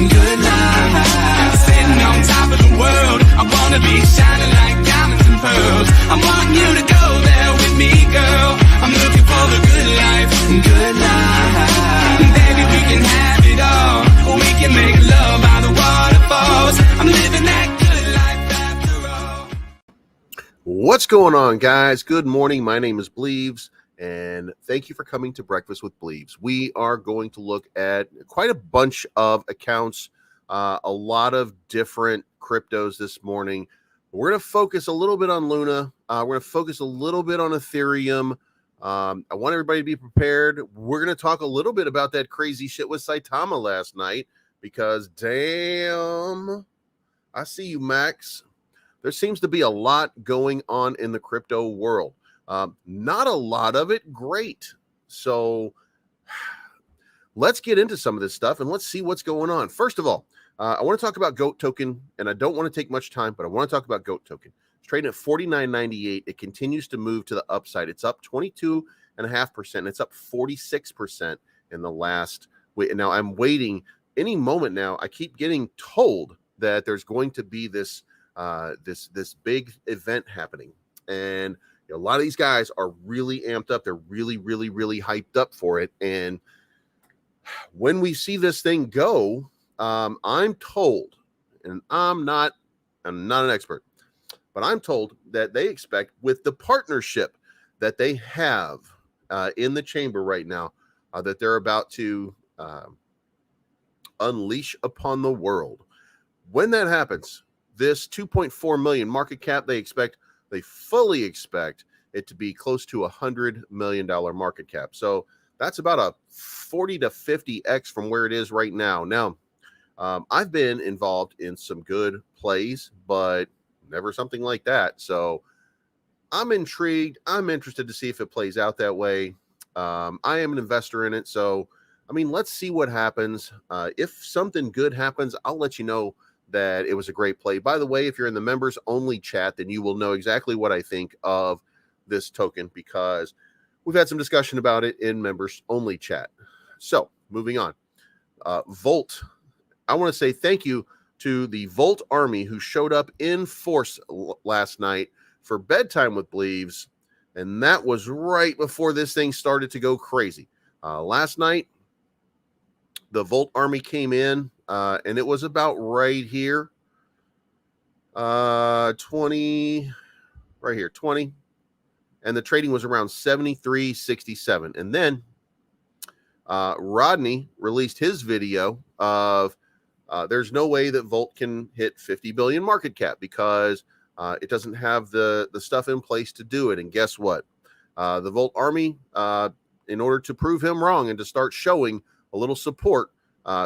good life. Sitting on top of the world, I wanna be shining like diamonds and pearls. I'm wanting you to go there with me, girl. I'm looking for the good life, good life. Baby, we can have it all. We can make love by the waterfalls. I'm living that good life after all. What's going on, guys? Good morning. My name is Bleaves, and thank you for coming to Breakfast with Bleaves. We are going to look at quite a bunch of accounts, a lot of different cryptos this morning. We're going to focus a little bit on Luna. We're going to focus a little bit on Ethereum. I want everybody to be prepared. We're going to talk a little bit about that crazy shit with Saitama last night because, damn, I see you, Max. There seems to be a lot going on in the crypto world. Not a lot of it great. So let's get into some of this stuff and let's see what's going on. First of all, I want to talk about GOAT token, and I don't want to take much time, but I want to talk about GOAT token. It's trading at $49.98. It continues to move to the upside. It's up 22.5%. It's up 46% in the last week. Now I'm waiting any moment now. I keep getting told that there's going to be this this big event happening, and a lot of these guys are really amped up. They're really hyped up for it. And when we see this thing go, I'm told, and I'm not an expert, but I'm told that they expect, with the partnership that they have in the chamber right now, that they're about to unleash upon the world. When that happens, this 2.4 million market cap, they fully expect it to be close to $100 million market cap. So that's about a 40 to 50x from where it is right now. Now, I've been involved in some good plays, but never something like that. So I'm intrigued. I'm interested to see if it plays out that way. I am an investor in it. So, I mean, let's see what happens. If something good happens, I'll let you know that it was a great play. By the way, if you're in the members only chat, then you will know exactly what I think of this token because we've had some discussion about it in members only chat. So moving on, Volt. I want to say thank you to the Volt Army who showed up in force last night for Bedtime with Bleaves. And that was right before this thing started to go crazy. Last night, the Volt Army came in, and it was about right here. 20, right here, 20. And the trading was around 73.67. And then Rodney released his video of there's no way that Volt can hit 50 billion market cap because it doesn't have the stuff in place to do it. And guess what? The Volt Army, in order to prove him wrong and to start showing a little support,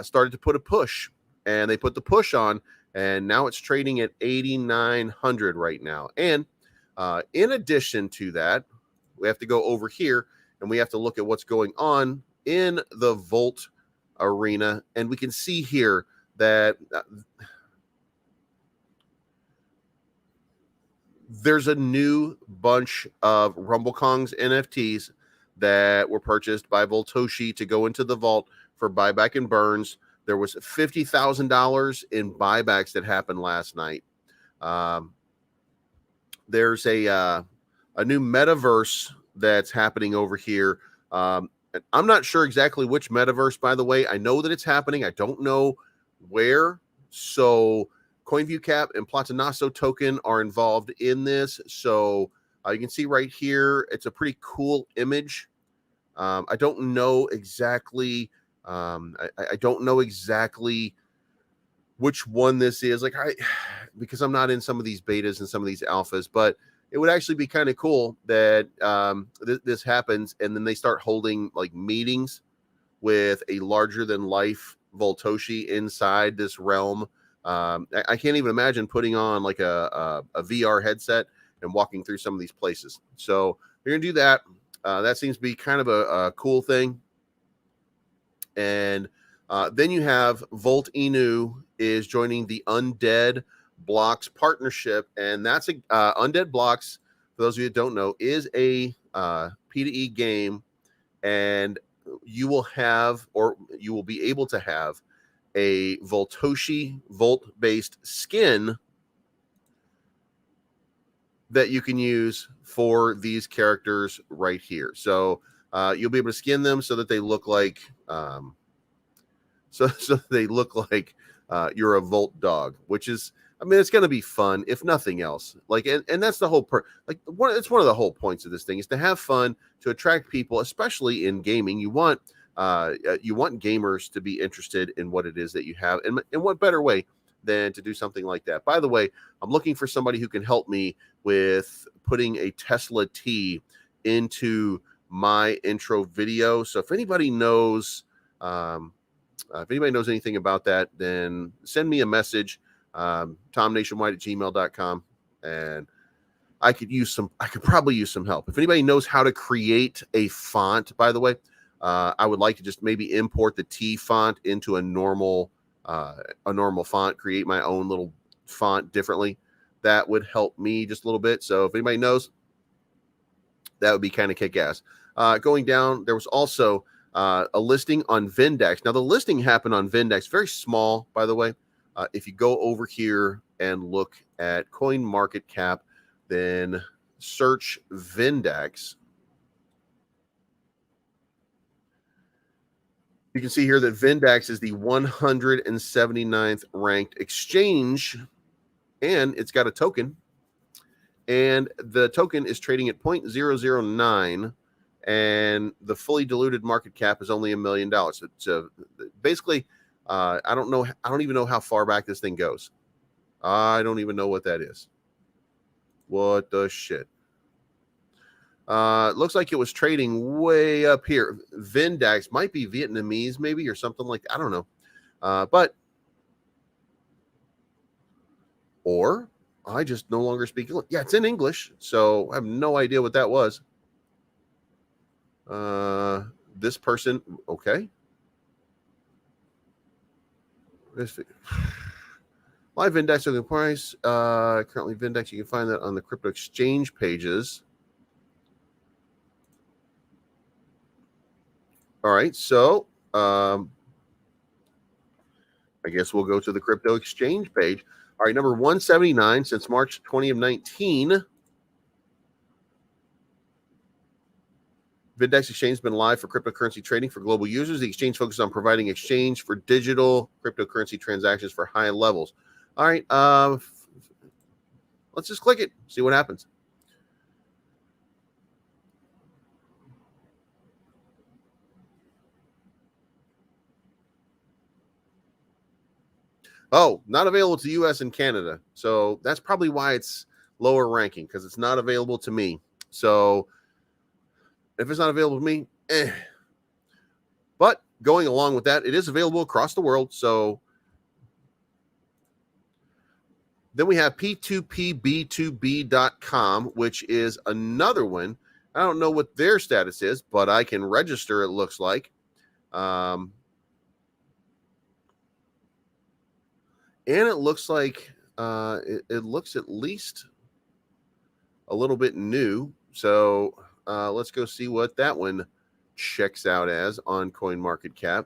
started to put a push, and they put the push on, and now it's trading at 8,900 right now. And in addition to that, we have to go over here and we have to look at what's going on in the Volt arena, and we can see here that there's a new bunch of RumbleKong's NFTs that were purchased by Voltoshi to go into the vault for buyback and burns. There was $50,000 in buybacks that happened last night. There's a new metaverse that's happening over here. I'm not sure exactly which metaverse, by the way. I know that it's happening. I don't know where. So CoinView Cap and Platanasso token are involved in this. So you can see right here, it's a pretty cool image. I don't know exactly. I don't know exactly which one this is, because I'm not in some of these betas and some of these alphas, but it would actually be kind of cool that this happens, and then they start holding like meetings with a larger than life Voltoshi inside this realm. I can't even imagine putting on like a VR headset and walking through some of these places. So you're gonna do that. That seems to be kind of a cool thing. And then you have Volt Inu is joining the Undead Blocks partnership, and that's a Undead Blocks, for those of you that don't know, is a P2E game, and you will have, or you will be able to have, a Voltoshi Volt-based skin that you can use for these characters right here. So you'll be able to skin them so that they look like so they look like you're a Volt dog, which is, I mean, it's going to be fun if nothing else. Like, and that's the whole it's one of the whole points of this thing is to have fun, to attract people, especially in gaming. You want gamers to be interested in what it is that you have, and what better way than to do something like that. By the way, I'm looking for somebody who can help me with putting a Tesla T into my intro video. So if anybody knows, anything about that, then send me a message, tomnationwide@gmail.com, and I could probably use some help. If anybody knows how to create a font, by the way, I would like to just maybe import the T font into a normal font, create my own little font differently. That would help me just a little bit. So if anybody knows, that would be kind of kick-ass. Going down, there was also a listing on Vindex. Now, the listing happened on Vindex, very small, by the way. If you go over here and look at CoinMarketCap, then search Vindex, you can see here that Vindex is the 179th ranked exchange, and it's got a token, and the token is trading at 0.009, and the fully diluted market cap is only $1 million. So basically, I don't even know how far back this thing goes. I don't even know what that is. What the shit? Looks like it was trading way up here. Vindex might be Vietnamese, maybe, or something like that. I don't know. Or I just no longer speak English. Yeah, it's in English, so I have no idea what that was. This person, okay. Live Vindex of the price. Currently Vindex, you can find that on the crypto exchange pages. All right, so I guess we'll go to the crypto exchange page. All right, number 179 since March 20 of 19. Vindex Exchange has been live for cryptocurrency trading for global users. The exchange focuses on providing exchange for digital cryptocurrency transactions for high levels. All right, let's just click it, see what happens. Oh, not available to US and Canada. So that's probably why it's lower ranking, because it's not available to me. So if it's not available to me, But going along with that, it is available across the world. So then we have P2PB2B.com, which is another one. I don't know what their status is, but I can register, it looks like. And it looks like it looks at least a little bit new. So let's go see what that one checks out as on CoinMarketCap.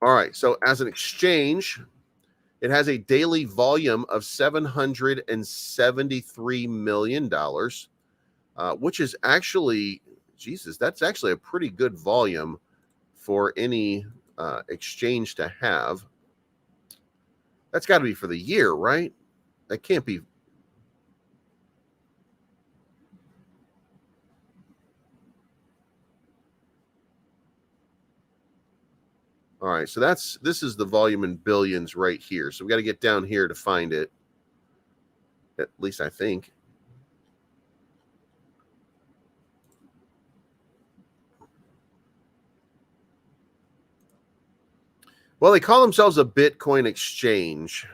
All right. So as an exchange, it has a daily volume of $773 million, which is actually, Jesus, that's actually a pretty good volume for any exchange to have. That's got to be for the year, right? That can't be. All right, so this is the volume in billions right here. So we got to get down here to find it. At least I think. Well, they call themselves a Bitcoin exchange.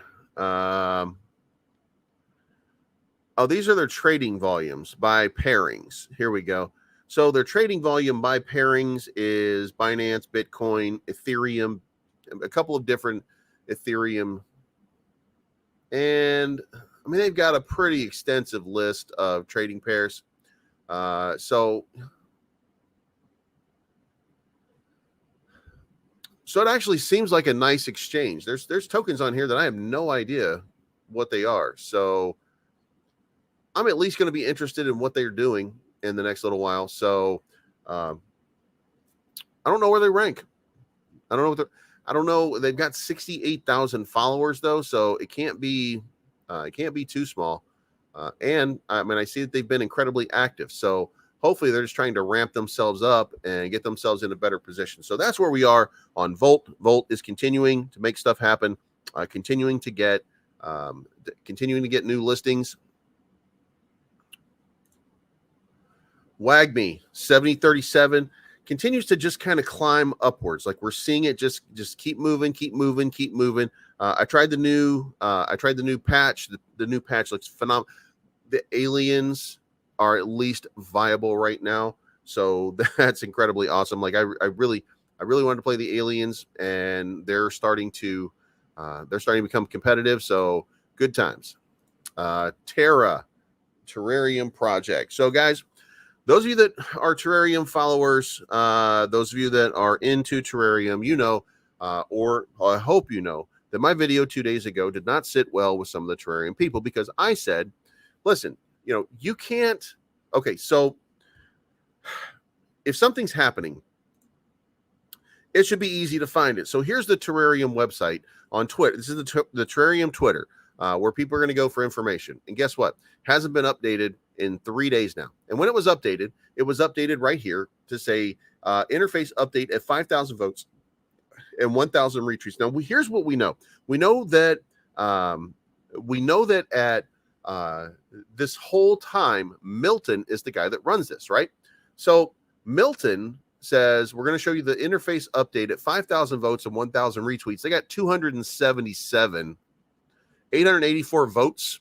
Oh, these are their trading volumes by pairings. Here we go. So their trading volume by pairings is Binance, Bitcoin, Ethereum, a couple of different Ethereum. And I mean, they've got a pretty extensive list of trading pairs. So it actually seems like a nice exchange. There's tokens on here that I have no idea what they are. So I'm at least going to be interested in what they're doing in the next little while. So I don't know where they rank. I don't know what I don't know. They've got 68,000 followers though, so it can't be too small. And I mean, I see that they've been incredibly active. So hopefully they're just trying to ramp themselves up and get themselves in a better position. So that's where we are on Volt. Volt is continuing to make stuff happen, continuing to get new listings. WAGME 7037 continues to just kind of climb upwards. Like we're seeing it just keep moving. I tried the new patch. The new patch looks phenomenal. The aliens are at least viable right now, so that's incredibly awesome. Like I really wanted to play the aliens, and they're starting to become competitive. So good times. Terra Terrarium project. So guys, those of you that are Terrarium followers, those of you that are into Terrarium, you know, or I hope you know, that my video 2 days ago did not sit well with some of the Terrarium people, because I said, listen, you know, you can't. Okay, so if something's happening, it should be easy to find it. So here's the Terrarium website on Twitter. This is the Terrarium Twitter, where people are going to go for information. And guess what? Hasn't been updated in 3 days now. And when it was updated right here to say interface update at 5,000 votes and 1,000 retweets. Now, here's what we know. We know that at this whole time, Milton is the guy that runs this, right? So Milton says, we're going to show you the interface update at 5,000 votes and 1,000 retweets. They got 277, 884 votes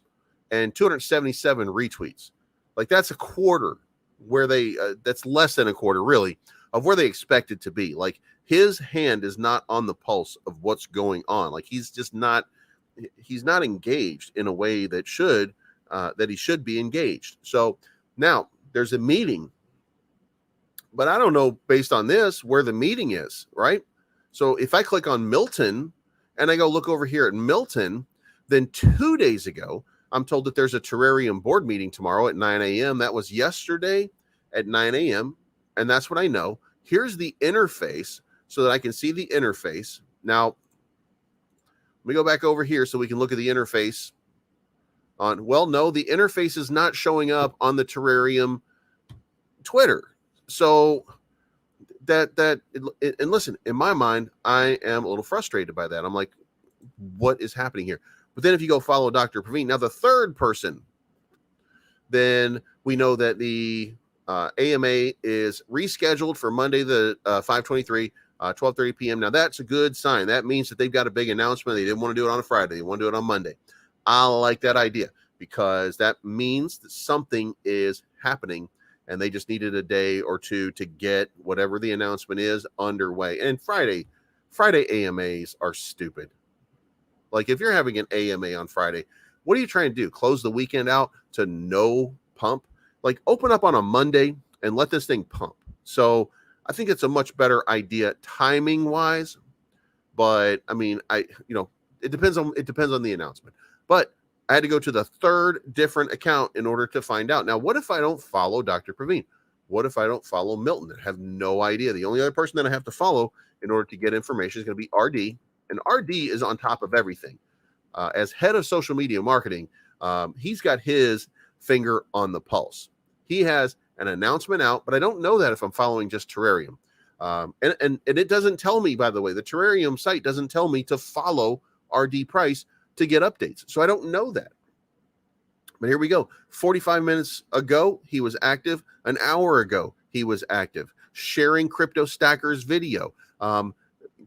and 277 retweets. Like that's a quarter where that's less than a quarter really of where they expect it to be. Like his hand is not on the pulse of what's going on. Like he's not engaged in a way that he should be engaged. So now there's a meeting, but I don't know based on this where the meeting is, right? So if I click on Milton and I go look over here at Milton, then 2 days ago, I'm told that there's a Terrarium board meeting tomorrow at 9 a.m. That was yesterday at 9 a.m. And that's what I know. Here's the interface so that I can see the interface. Now, let me go back over here so we can look at the interface no, the interface is not showing up on the Terrarium Twitter. So and listen, in my mind, I am a little frustrated by that. I'm like, what is happening here? But then if you go follow Dr. Praveen, now the third person, then we know that the AMA is rescheduled for Monday, the 5/23, 12:30 p.m. Now that's a good sign. That means that they've got a big announcement. They didn't want to do it on a Friday. They want to do it on Monday. I like that idea because that means that something is happening and they just needed a day or two to get whatever the announcement is underway. And Friday AMAs are stupid. Like if you're having an AMA on Friday, what are you trying to do? Close the weekend out to no pump? Like open up on a Monday and let this thing pump. So I think it's a much better idea timing wise, but I mean, it depends on the announcement, but I had to go to the third different account in order to find out. Now, what if I don't follow Dr. Praveen? What if I don't follow Milton? I have no idea. The only other person that I have to follow in order to get information is going to be RD. And RD is on top of everything. As head of social media marketing, he's got his finger on the pulse. He has an announcement out, but I don't know that if I'm following just Terrarium. And it doesn't tell me, by the way, the Terrarium site doesn't tell me to follow RD Price to get updates. So I don't know that. But here we go. 45 minutes ago, he was active. An hour ago, he was active. Sharing Crypto Stacker's video.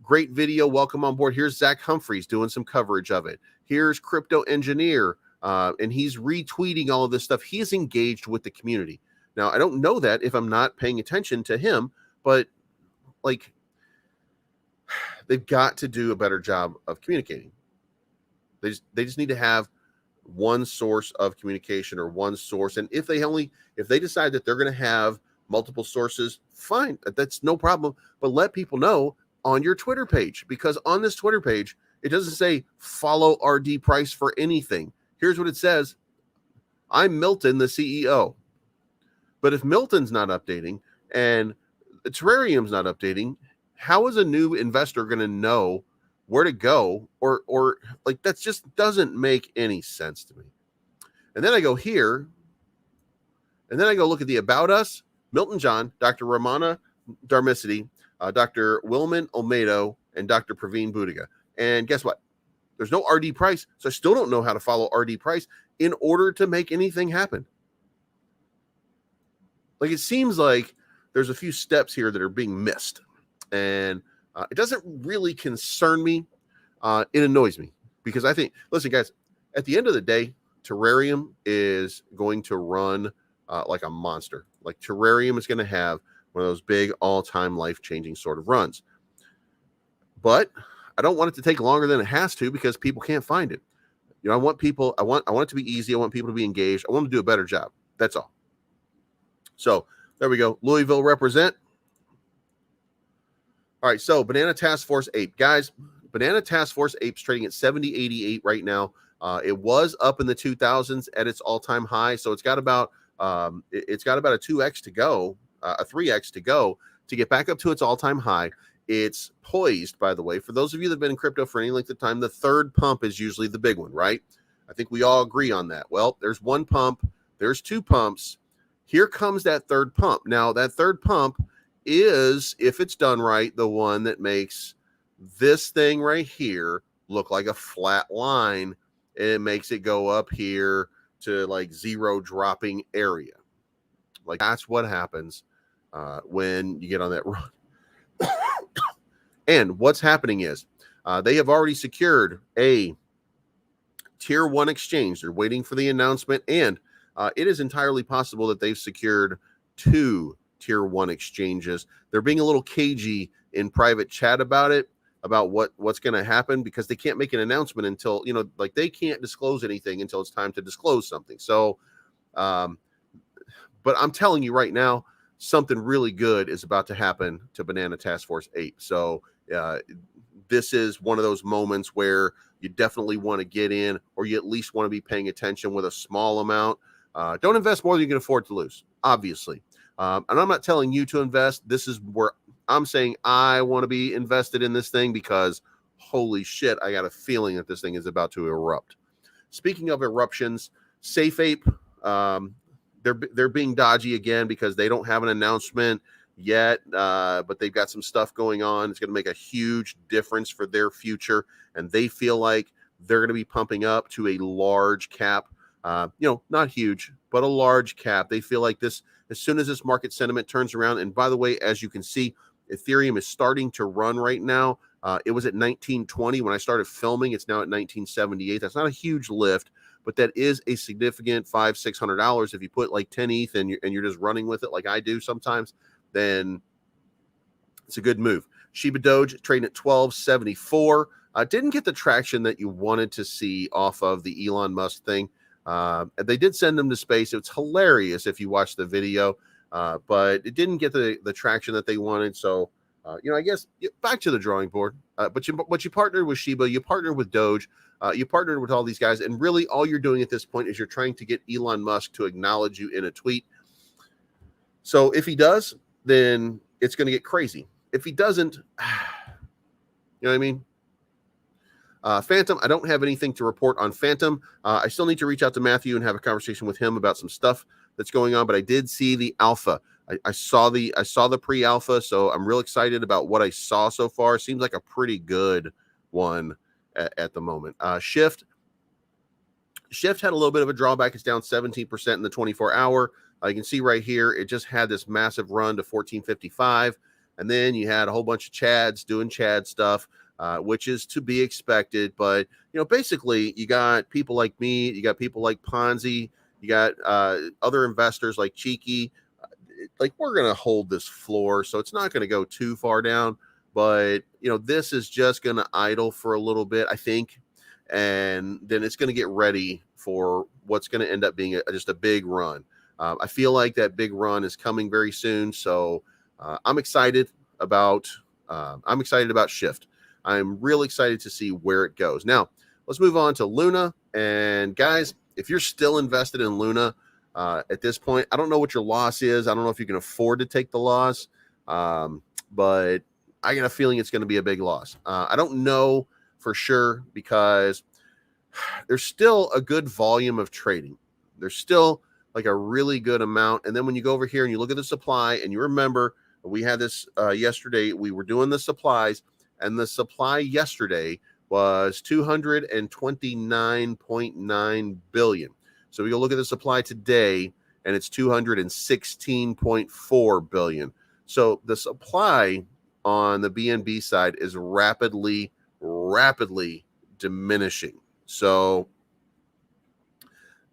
Great video. Welcome on board. Here's Zach Humphreys doing some coverage of it. Here's Crypto Engineer, and he's retweeting all of this stuff. He is engaged with the community. Now, I don't know that if I'm not paying attention to him, but like they've got to do a better job of communicating. They just need to have one source of communication or one source. And if they decide that they're going to have multiple sources, fine, that's no problem. But let people know on your Twitter page, because on this Twitter page, it doesn't say follow RD Price for anything. Here's what it says. I'm Milton, the CEO. But if Milton's not updating and Terrarium's not updating, how is a new investor going to know where to go? Or like, that just doesn't make any sense to me. And then I go here, and then I go look at the About Us, Milton John, Dr. Ramana Dharmicity, Dr. Wilman Olmedo, and Dr. Praveen Budiga. And guess what? There's no RD Price, so I still don't know how to follow RD Price in order to make anything happen. Like, it seems like there's a few steps here that are being missed. And it doesn't really concern me. It annoys me because I think, listen, guys, at the end of the day, Terrarium is going to run like a monster. Like, Terrarium is going to have one of those big all-time life-changing sort of runs. But I don't want it to take longer than it has to because people can't find it. You know, I want it to be easy. I want people to be engaged. I want to do a better job. That's all. So there we go. Louisville represent. All right. So Banana Task Force Ape, guys, Banana Task Force Ape's trading at 70.88 right now. It was up in the 2000s at its all-time high. So it's got about a 2x to go, a 3x to go to get back up to its all-time high. It's poised, by the way, for those of you that have been in crypto for any length of time, the third pump is usually the big one, right? I think we all agree on that. Well, there's one pump, there's two pumps. Here comes that third pump. Now, that third pump is, if it's done right, the one that makes this thing right here look like a flat line, and it makes it go up here to like zero dropping area. Like, that's what happens when you get on that run. And what's happening is they have already secured a tier 1 exchange. They're waiting for the announcement, and it is entirely possible that they've secured 2 tier 1 exchanges. They're being a little cagey in private chat about it, about what's going to happen, because they can't make an announcement until, you know, like, they can't disclose anything until it's time to disclose something. So, but I'm telling you right now, something really good is about to happen to Banana Task Force Ape. So this is one of those moments where you definitely want to get in, or you at least want to be paying attention with a small amount. Don't invest more than you can afford to lose, obviously. And I'm not telling you to invest. This is where I'm saying I want to be invested in this thing, because holy shit, I got a feeling that this thing is about to erupt. Speaking of eruptions, SafeApe, they're being dodgy again because they don't have an announcement yet, but they've got some stuff going on. It's going to make a huge difference for their future, and they feel like they're going to be pumping up to a large cap. Not huge, but a large cap. They feel like this, as soon as this market sentiment turns around, and by the way, as you can see, Ethereum is starting to run right now. It was at 1920 when I started filming. It's now at 1978. That's not a huge lift, but that is a significant $500-$600. If you put like 10 ETH and you're just running with it like I do sometimes, then it's a good move. Shiba Doge trading at 1274. Didn't get the traction that you wanted to see off of the Elon Musk thing. They did send them to space. It's hilarious if you watch the video, but it didn't get the traction that they wanted. So, I guess back to the drawing board. But you partnered with Shiba, you partnered with Doge, you partnered with all these guys, and really all you're doing at this point is you're trying to get Elon Musk to acknowledge you in a tweet. So if he does, then it's going to get crazy. If he doesn't, you know what I mean? Phantom, I don't have anything to report on Phantom. I still need to reach out to Matthew and have a conversation with him about some stuff that's going on, but I did see the alpha. I saw the pre-alpha, so I'm real excited about what I saw so far. Seems like a pretty good one at the moment. Shift had a little bit of a drawback. It's down 17% in the 24-hour. You can see right here, it just had this massive run to 1455, and then you had a whole bunch of Chads doing Chad stuff, which is to be expected. But, basically, you got people like me, you got people like Ponzi, you got other investors like Cheeky. Like, we're going to hold this floor, so it's not going to go too far down. But, this is just going to idle for a little bit, I think. and then it's going to get ready for what's going to end up being just a big run. I feel like that big run is coming very soon, so I'm excited about Shift. I'm real excited to see where it goes. Now, let's move on to Luna. And guys, if you're still invested in Luna at this point, I don't know what your loss is. I don't know if you can afford to take the loss, but I got a feeling it's going to be a big loss. I don't know for sure because there's still a good volume of trading. There's still like a really good amount. And then when you go over here and you look at the supply, and you remember we had this yesterday, we were doing the supplies, and the supply yesterday was 229.9 billion. So we go look at the supply today, and it's 216.4 billion. So the supply on the BNB side is rapidly diminishing. So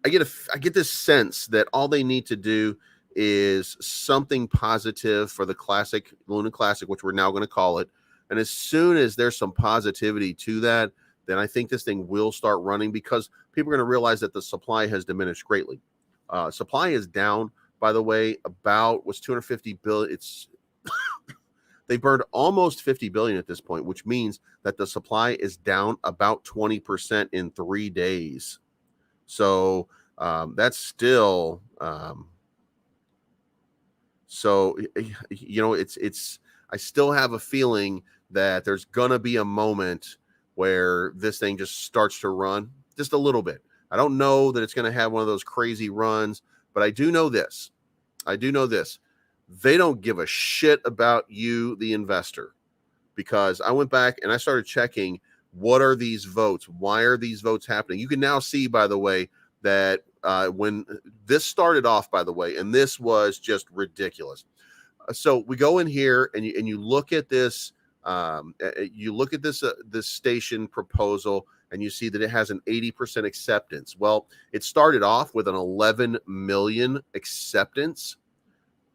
I get this sense that all they need to do is something positive for the classic Luna Classic, which we're now going to call it. And as soon as there's some positivity to that, then I think this thing will start running, because people are going to realize that the supply has diminished greatly. Supply is down, by the way, about 250 billion. It's they burned almost 50 billion at this point, which means that the supply is down about 20% in 3 days. So that's still so it's I still have a feeling that there's gonna be a moment where this thing just starts to run just a little bit. I don't know that it's gonna have one of those crazy runs, but I do know this. They don't give a shit about you, the investor, because I went back and I started checking, what are these votes? Why are these votes happening? You can now see, by the way, that when this started off, by the way, and this was just ridiculous. So we go in here and you look at this, this station proposal, and you see that it has an 80% acceptance. Well, it started off with an 11 million acceptance,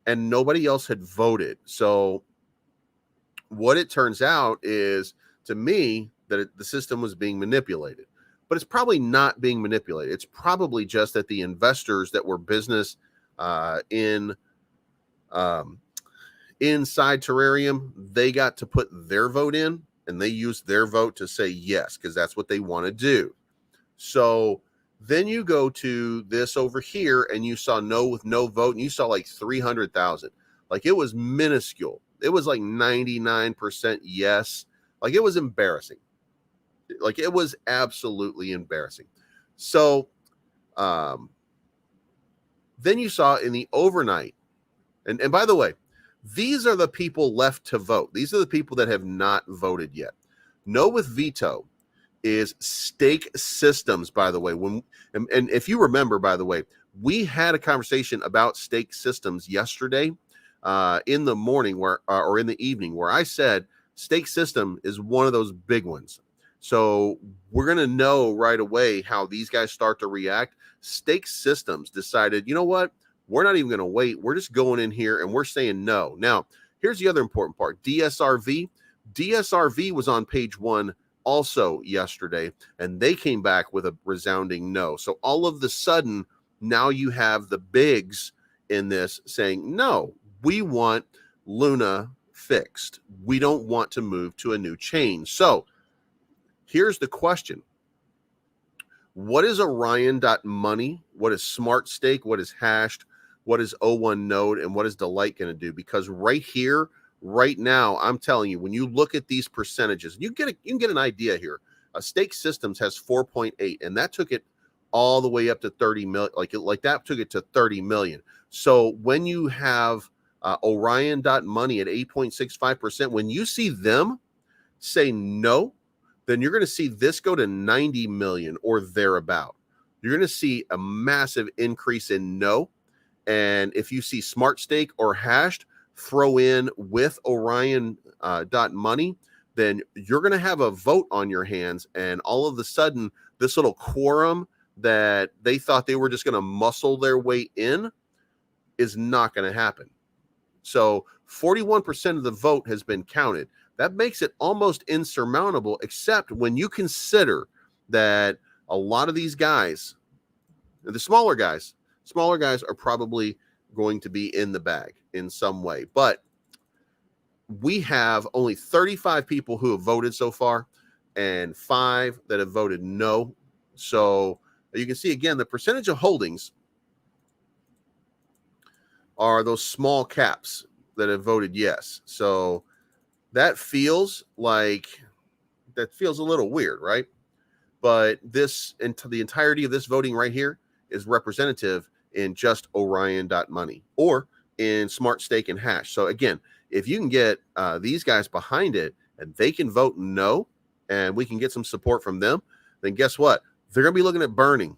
and nobody else had voted. So what it turns out is, to me, that the system was being manipulated. But it's probably not being manipulated. It's probably just that the investors that were business inside Terrarium, they got to put their vote in, and they used their vote to say yes, because that's what they want to do. So then you go to this over here, and you saw no with no vote, and you saw like 300,000. Like, it was minuscule. It was like 99% yes. Like, it was embarrassing. Like, it was absolutely embarrassing. So then you saw in the overnight, and by the way, these are the people left to vote. These are the people that have not voted yet. No with veto is Stake Systems, by the way. And if you remember, by the way, we had a conversation about Stake Systems yesterday in the morning or in the evening, where I said Stake System is one of those big ones. So we're going to know right away how these guys start to react. Stake Systems decided, you know what? We're not even going to wait. We're just going in here and we're saying no. Now, here's the other important part. DSRV. DSRV was on page 1 also yesterday, and they came back with a resounding no. So all of the sudden, now you have the bigs in this saying, no, we want Luna fixed. We don't want to move to a new chain. So here's the question. What is Orion.money? What is Smart Stake? What is hashed? What is O1 node? And what is Delight going to do? Because right here, right now, I'm telling you, when you look at these percentages, you can get an idea here. Stake Systems has 4.8, and that took it all the way up to 30 million. Like that took it to 30 million. So when you have Orion.money at 8.65%, when you see them say no, then you're going to see this go to 90 million or thereabout. You're going to see a massive increase in no. And if you see Smart Stake or hashed throw in with Orion.money, then you're going to have a vote on your hands. And all of a sudden, this little quorum that they thought they were just going to muscle their way in is not going to happen. So 41% of the vote has been counted. That makes it almost insurmountable, except when you consider that a lot of these guys, the smaller guys are probably going to be in the bag in some way. But we have only 35 people who have voted so far and 5 that have voted no. So you can see again, the percentage of holdings are those small caps that have voted yes. So that feels a little weird, right? But this, into the entirety of this voting right here, is representative in just Orion.money or in Smart Stake and Hash. So again, if you can get these guys behind it and they can vote no, and we can get some support from them, then guess what? They're going to be looking at burning.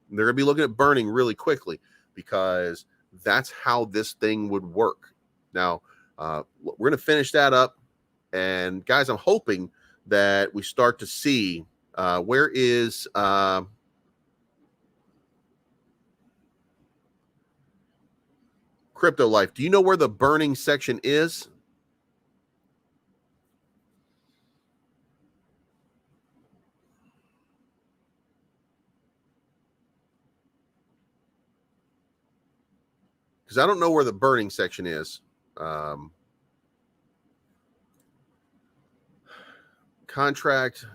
They're going to be looking at burning really quickly, because that's how this thing would work. Now, we're going to finish that up. And guys, I'm hoping that we start to see where is Crypto Life. Do you know where the burning section is? Because I don't know where the burning section is. Contract,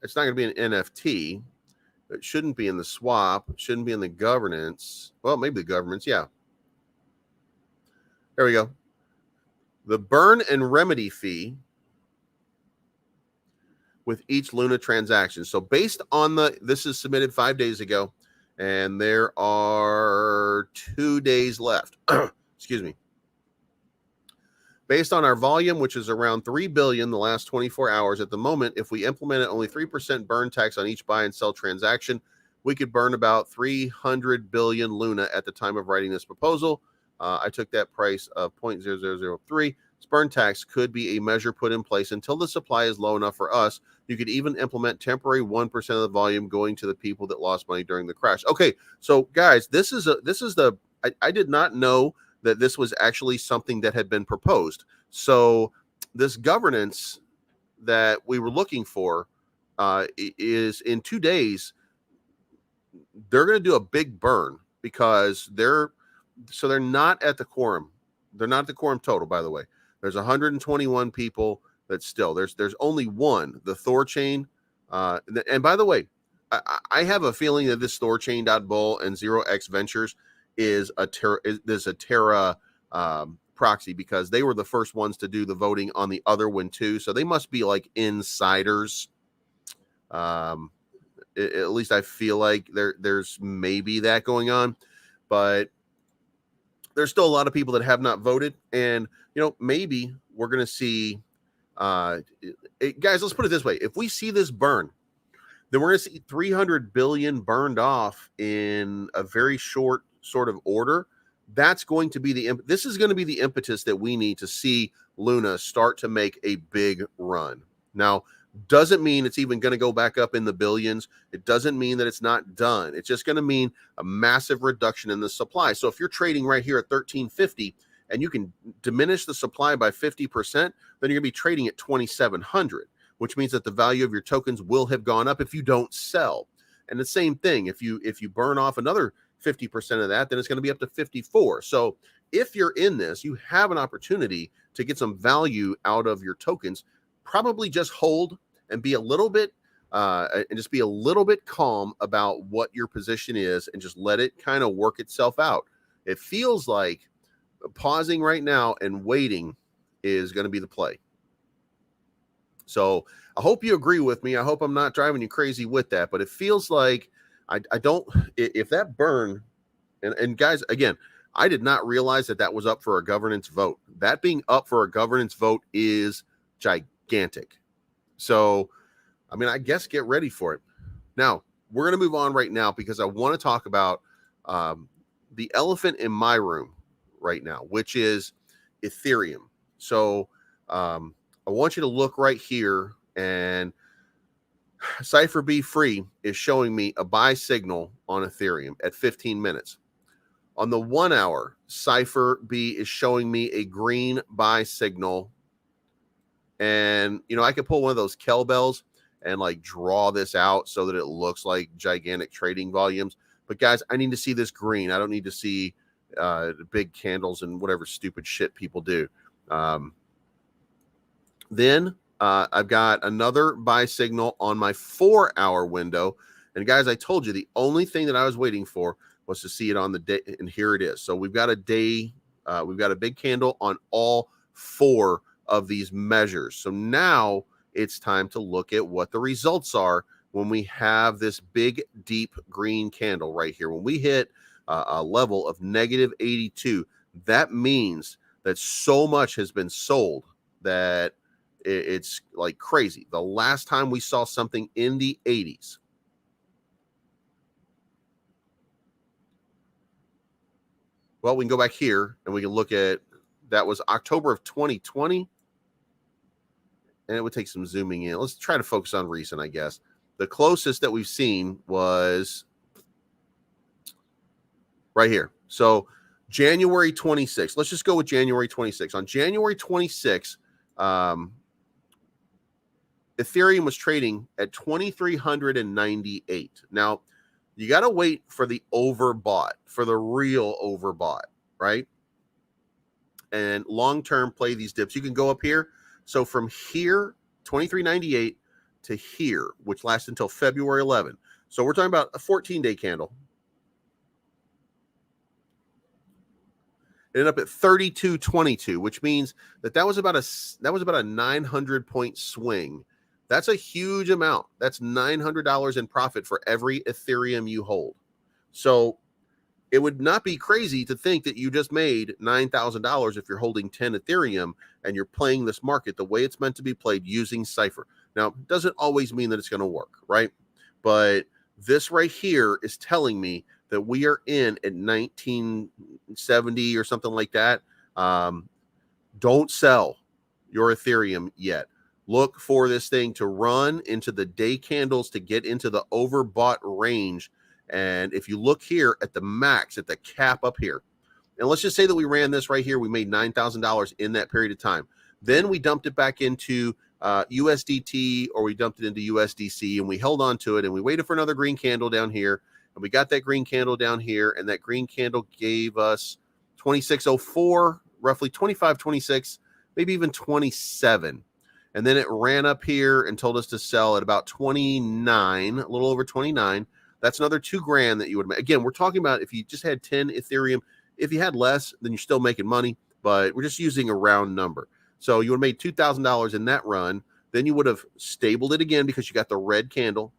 it's not going to be an NFT. It shouldn't be in the swap. It shouldn't be in the governance. Well, maybe the governance. Yeah. There we go. The burn and remedy fee with each Luna transaction. So based on this is submitted 5 days ago, and there are 2 days left. Excuse me. Based on our volume, which is around 3 billion the last 24 hours at the moment, if we implemented only 3% burn tax on each buy and sell transaction, we could burn about 300 billion Luna at the time of writing this proposal. I took that price of 0.0003. This burn tax could be a measure put in place until the supply is low enough for us. You could even implement temporary 1% of the volume going to the people that lost money during the crash. Okay, so guys, I did not know that this was actually something that had been proposed. So this governance that we were looking for is in 2 days. They're going to do a big burn, because they're not at the quorum. They're not at the quorum total, by the way. There's 121 people that still, there's only one, the Thorchain. And by the way, I have a feeling that this Thorchain.bull and 0x Ventures is a Terra proxy, because they were the first ones to do the voting on the other one too. So they must be like insiders. At least I feel like there's maybe that going on, but there's still a lot of people that have not voted. And, maybe we're going to see, guys, let's put it this way. If we see this burn, then we're going to see 300 billion burned off in a very short sort of order. That's going to be this is going to be the impetus that we need to see Luna start to make a big run. Now, doesn't mean it's even going to go back up in the billions. It doesn't mean that it's not done. It's just going to mean a massive reduction in the supply. So if you're trading right here at 1350 and you can diminish the supply by 50%, then you're going to be trading at 2700, which means that the value of your tokens will have gone up if you don't sell. And the same thing, if you burn off another 50% of that, then it's going to be up to 54. So if you're in this, you have an opportunity to get some value out of your tokens. Probably just hold and be a little bit calm about what your position is, and just let it kind of work itself out. It feels like pausing right now and waiting is going to be the play. So I hope you agree with me. I hope I'm not driving you crazy with that, but it feels like if that burn, and guys, again, I did not realize that was up for a governance vote. That being up for a governance vote is gigantic. So, I guess get ready for it. Now, we're going to move on right now, because I want to talk about the elephant in my room right now, which is Ethereum. So, I want you to look right here, and Cypher Be Free is showing me a buy signal on Ethereum at 15 minutes. On the 1 hour, Cypher B is showing me a green buy signal. And, I could pull one of those kettlebells and like draw this out so that it looks like gigantic trading volumes. But guys, I need to see this green. I don't need to see big candles and whatever stupid shit people do. Then I've got another buy signal on my 4-hour window. And guys, I told you the only thing that I was waiting for was to see it on the day, and here it is. So we've got a day, we've got a big candle on all 4 of these measures. So now it's time to look at what the results are when we have this big, deep green candle right here. When we hit a level of negative 82, that means that so much has been sold that it's like crazy. The last time we saw something in the 80s, well, we can go back here and we can look at, that was October of 2020. And it would take some zooming in. Let's try to focus on recent, I guess. The closest that we've seen was right here. So January 26th. Let's just go with January 26th. On January 26th, Ethereum was trading at 2,398. Now, you got to wait for the overbought, for the real overbought, right? And long-term play these dips. You can go up here. So from here, 2398 to here, which lasts until February 11. So we're talking about a 14-day candle. It ended up at 3222, which means that was about a 900-point swing. That's a huge amount. That's $900 in profit for every Ethereum you hold. So it would not be crazy to think that you just made $9,000 if you're holding 10 Ethereum and you're playing this market the way it's meant to be played using Cypher. Now, it doesn't always mean that it's going to work, right? But this right here is telling me that we are in at 1970 or something like that. Don't sell your Ethereum yet. Look for this thing to run into the day candles to get into the overbought range. And if you look here at the max, at the cap up here, and let's just say that we ran this right here, we made $9,000 in that period of time. Then we dumped it back into USDT, or we dumped it into USDC, and we held on to it, and we waited for another green candle down here, and we got that green candle down here, and that green candle gave us 2604, roughly 25, 26, maybe even 27. And then it ran up here and told us to sell at about 29, a little over 29. That's another $2,000 that you would make. Again, we're talking about if you just had 10 Ethereum. If you had less, then you're still making money, but we're just using a round number. So you would have made $2,000 in that run. Then you would have stabled it again because you got the red candle.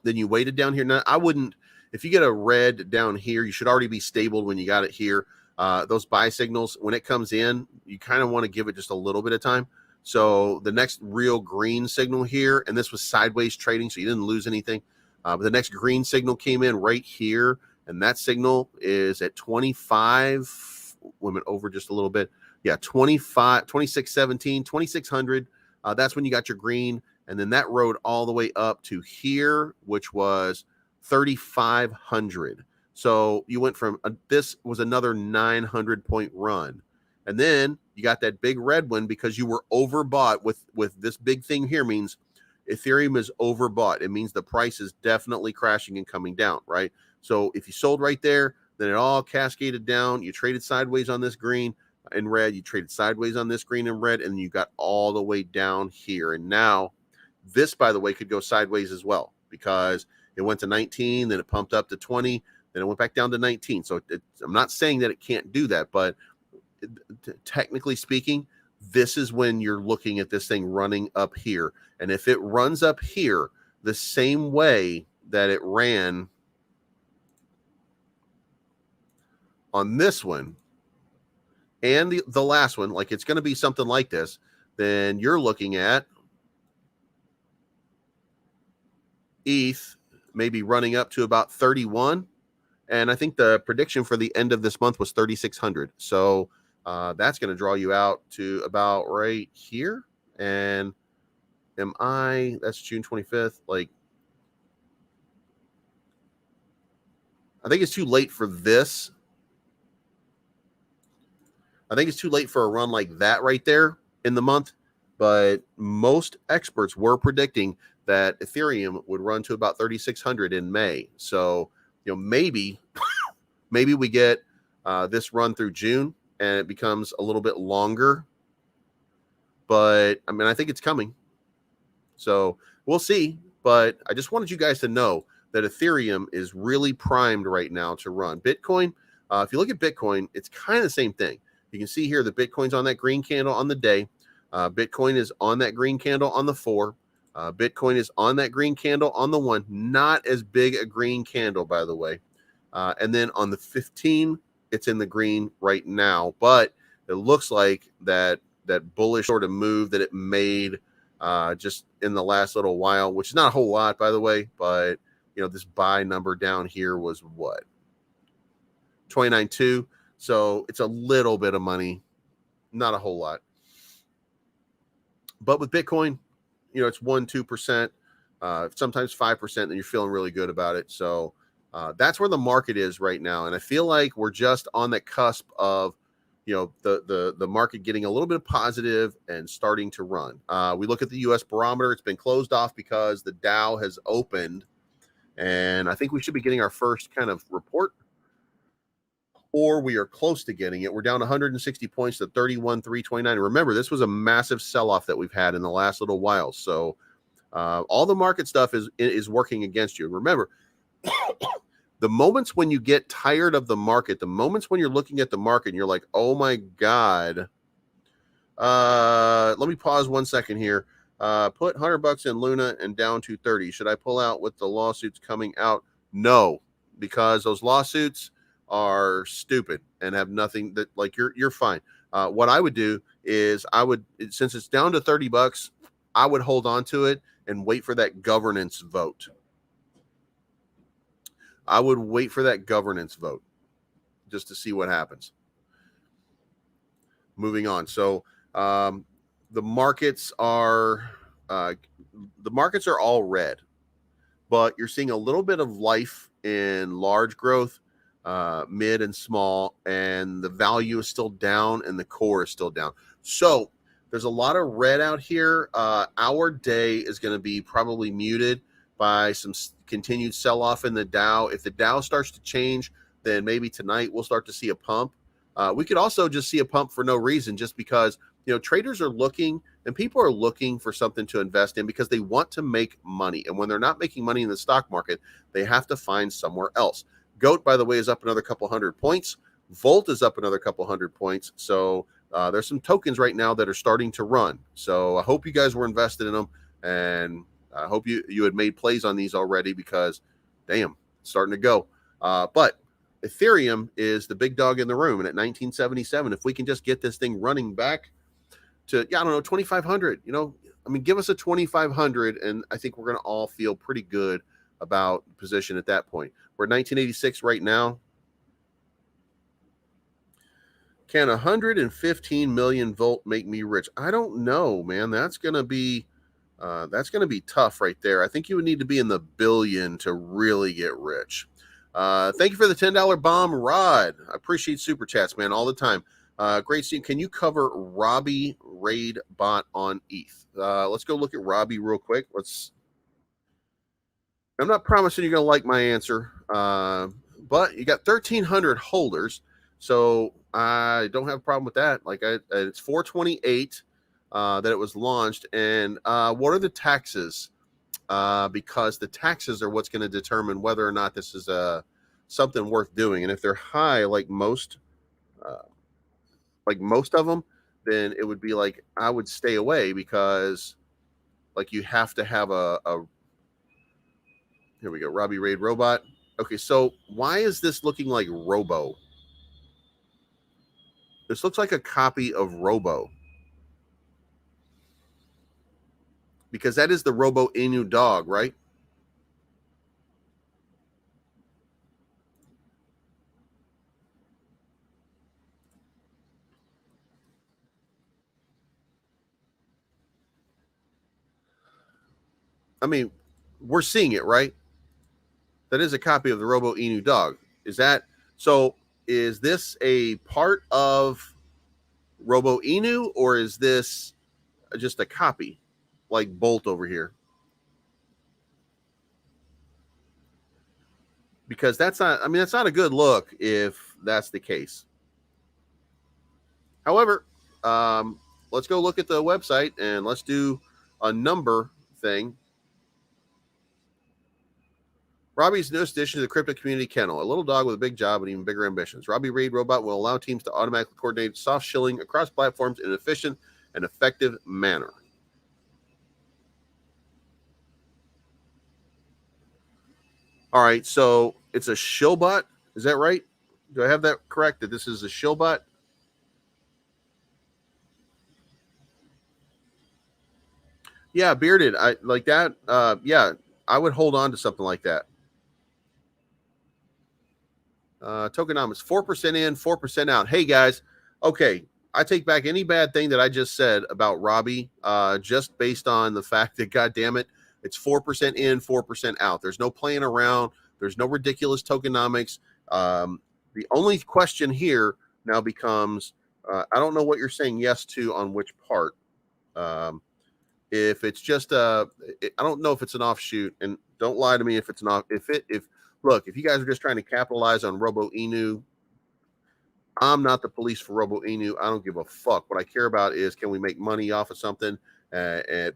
Then you waited down here. Now, I wouldn't, if you get a red down here, you should already be stabled when you got it here. Those buy signals, when it comes in, you kind of want to give it just a little bit of time. So the next real green signal here, and this was sideways trading, so you didn't lose anything. But the next green signal came in right here, and that signal is at 25. Went over just a little bit. Yeah, 25, 2617, 2600. That's when you got your green. And then that rode all the way up to here, which was 3,500. So you went from, this was another 900-point run. And then you got that big red one because you were overbought with this big thing here means Ethereum is overbought. It means the price is definitely crashing and coming down, right? So if you sold right there, then it all cascaded down. You traded sideways on this green and red. You traded sideways on this green and red, and you got all the way down here. And now this, by the way, could go sideways as well because it went to 19, then it pumped up to 20, then it went back down to 19. So I'm not saying that it can't do that, but technically speaking, this is when you're looking at this thing running up here. And if it runs up here the same way that it ran on this one and the last one, like it's going to be something like this, then you're looking at ETH maybe running up to about 31. And I think the prediction for the end of this month was 3,600. So that's going to draw you out to about right here. And that's June 25th. Like, I think it's too late for this. I think it's too late for a run like that right there in the month. but most experts were predicting that Ethereum would run to about 3,600 in May. So, maybe we get this run through June and it becomes a little bit longer. But I mean, I think it's coming. So we'll see. But I just wanted you guys to know that Ethereum is really primed right now to run. Bitcoin, if you look at Bitcoin, it's kind of the same thing. You can see here that Bitcoin's on that green candle on the day. Bitcoin is on that green candle on the 4. Bitcoin is on that green candle on the 1. Not as big a green candle, by the way. And then on the 15, it's in the green right now. But it looks like that bullish sort of move that it made just in the last little while, which is not a whole lot, by the way. But, this buy number down here was what? 29.2. So it's a little bit of money, not a whole lot. But with Bitcoin, it's 1-2%, sometimes 5%, and you're feeling really good about it. So that's where the market is right now. And I feel like we're just on the cusp of, the market getting a little bit positive and starting to run. We look at the U.S. barometer. It's been closed off because the Dow has opened. And I think we should be getting our first kind of report, or we are close to getting it. We're down 160 points to 31,329. Remember, this was a massive sell-off that we've had in the last little while. So all the market stuff is working against you. Remember, the moments when you get tired of the market, the moments when you're looking at the market and you're like, oh my God, let me pause 1 second here. Put $100 in Luna and down to 30. Should I pull out with the lawsuits coming out? No, because those lawsuits are stupid and have nothing that, like, you're fine. What I would do is since it's down to $30, I would hold on to it and wait for that governance vote. I would wait for that governance vote just to see what happens. Moving on. So the markets are all red, but you're seeing a little bit of life in large growth, mid and small, and the value is still down and the core is still down. So there's a lot of red out here. Our day is going to be probably muted by some continued sell-off in the Dow. If the Dow starts to change, then maybe tonight we'll start to see a pump. We could also just see a pump for no reason, just because traders are looking and people are looking for something to invest in because they want to make money. And when they're not making money in the stock market, they have to find somewhere else. GOAT, by the way, is up another couple hundred points. Volt is up another couple hundred points. So there's some tokens right now that are starting to run. So I hope you guys were invested in them, and I hope you had made plays on these already, because damn, it's starting to go. But Ethereum is the big dog in the room, and at 1977, if we can just get this thing running back to, 2,500, give us a 2,500, and I think we're going to all feel pretty good about the position at that point. We're at 1986 right now. Can 115 million volt make me rich? I don't know, man. That's going to be tough right there. I think you would need to be in the billion to really get rich. Thank you for the $10 bomb, Rod. I appreciate super chats, man, all the time. Great seeing. Can you cover Robbie Raid bot on ETH? Let's go look at Robbie real quick. I'm not promising you're going to like my answer, but you got 1,300 holders, so I don't have a problem with that. It's 428 that it was launched, and what are the taxes? Because the taxes are what's going to determine whether or not this is something worth doing. And if they're high, like most of them, then it would be like I would stay away, because you have to have a here we go, Robbie Raid Robot. Okay, so why is this looking like Robo? This looks like a copy of Robo, because that is the Robo Inu dog, right? I mean, we're seeing it, right? That is a copy of the Robo Inu dog. Is this a part of Robo Inu, or is this just a copy, like Bolt over here. Because that's not, I mean, that's not a good look if that's the case. However, let's go look at the website and let's do a number thing. Robbie's newest addition to the crypto community kennel, a little dog with a big job and even bigger ambitions. Robbie Reed Robot will allow teams to automatically coordinate soft shilling across platforms in an efficient and effective manner. All right, so it's a shillbot. Is that right? Do I have that correct? That this is a shillbot? Yeah, bearded. I like that. Yeah, I would hold on to something like that. Tokenomics 4% in, 4% out. Hey guys, okay, I take back any bad thing that I just said about Robbie, just based on the fact that, God damn it, it's 4% in, 4% out. There's no playing around. There's no ridiculous tokenomics. The only question here now becomes, I don't know what you're saying yes to on which part. If it's just I don't know if it's an offshoot, and don't lie to me if it's not. Look, if you guys are just trying to capitalize on Robo Inu, I'm not the police for Robo Inu. I don't give a fuck. What I care about is, can we make money off of something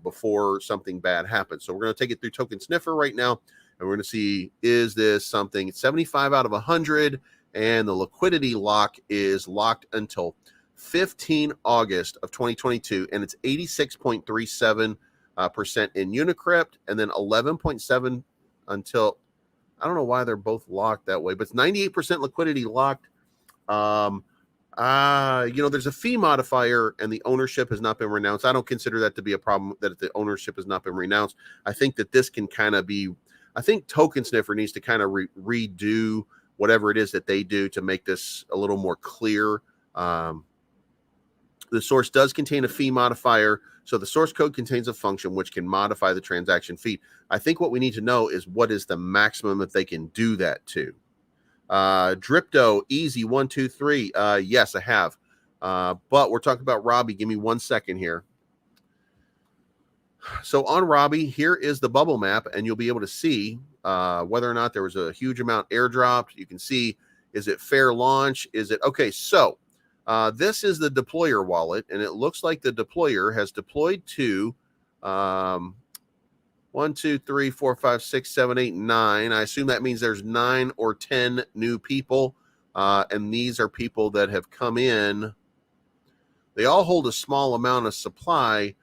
before something bad happens? So we're going to take it through Token Sniffer right now, and we're going to see, is this something? It's 75 out of 100, and the liquidity lock is locked until 15 August of 2022, and it's 86.37% in Unicrypt, and then 11.7 until, I don't know why they're both locked that way, but it's 98% liquidity locked. There's a fee modifier and the ownership has not been renounced. I don't consider that to be a problem, that the ownership has not been renounced. I think that this can kind of be, I think Token Sniffer needs to kind of redo whatever it is that they do to make this a little more clear. The source does contain a fee modifier, so the source code contains a function which can modify the transaction fee. I think what we need to know is what is the maximum that they can do that to. DRIPTO, easy, 1, 2, 3. Yes, I have. But we're talking about Robbie. Give me 1 second here. So on Robbie, here is the bubble map, and you'll be able to see whether or not there was a huge amount airdropped. You can see, is it fair launch? Is it okay? So this is the deployer wallet, and it looks like the deployer has deployed to 1, 2, 3, 4, 5, 6, 7, 8, 9. I assume that means there's 9 or 10 new people, and these are people that have come in. They all hold a small amount of supply,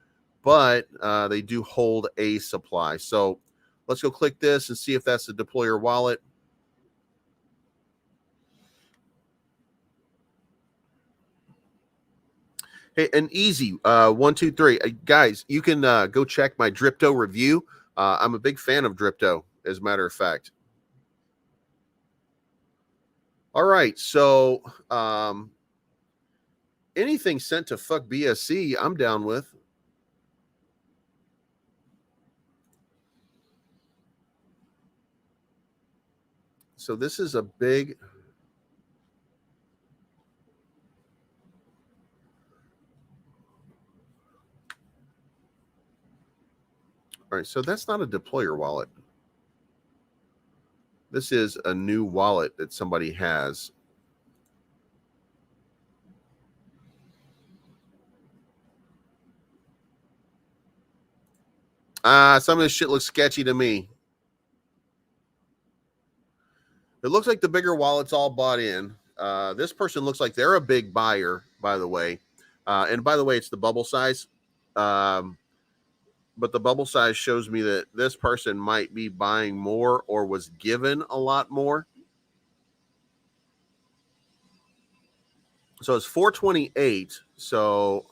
but they do hold a supply. So let's go click this and see if that's the deployer wallet. Hey, and easy, 1, 2, 3. Guys, you can go check my DRIPTO review. I'm a big fan of DRIPTO, as a matter of fact. All right, so anything sent to fuck BSC, I'm down with. So this is a big... All right, so that's not a deployer wallet. This is a new wallet that somebody has. Some of this shit looks sketchy to me. It looks like the bigger wallet's all bought in. This person looks like they're a big buyer, by the way. And by the way, it's the bubble size. But the bubble size shows me that this person might be buying more or was given a lot more. So it's 428. So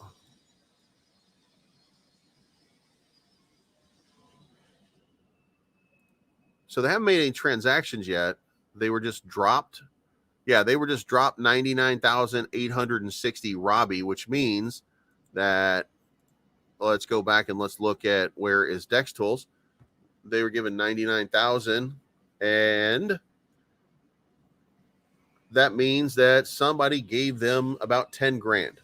they haven't made any transactions yet. They were just dropped. Yeah, they were just dropped 99,860 Robbie, which means that, let's go back and let's look at where is Dextools. They were given 99,000, and that means that somebody gave them about 10 grand.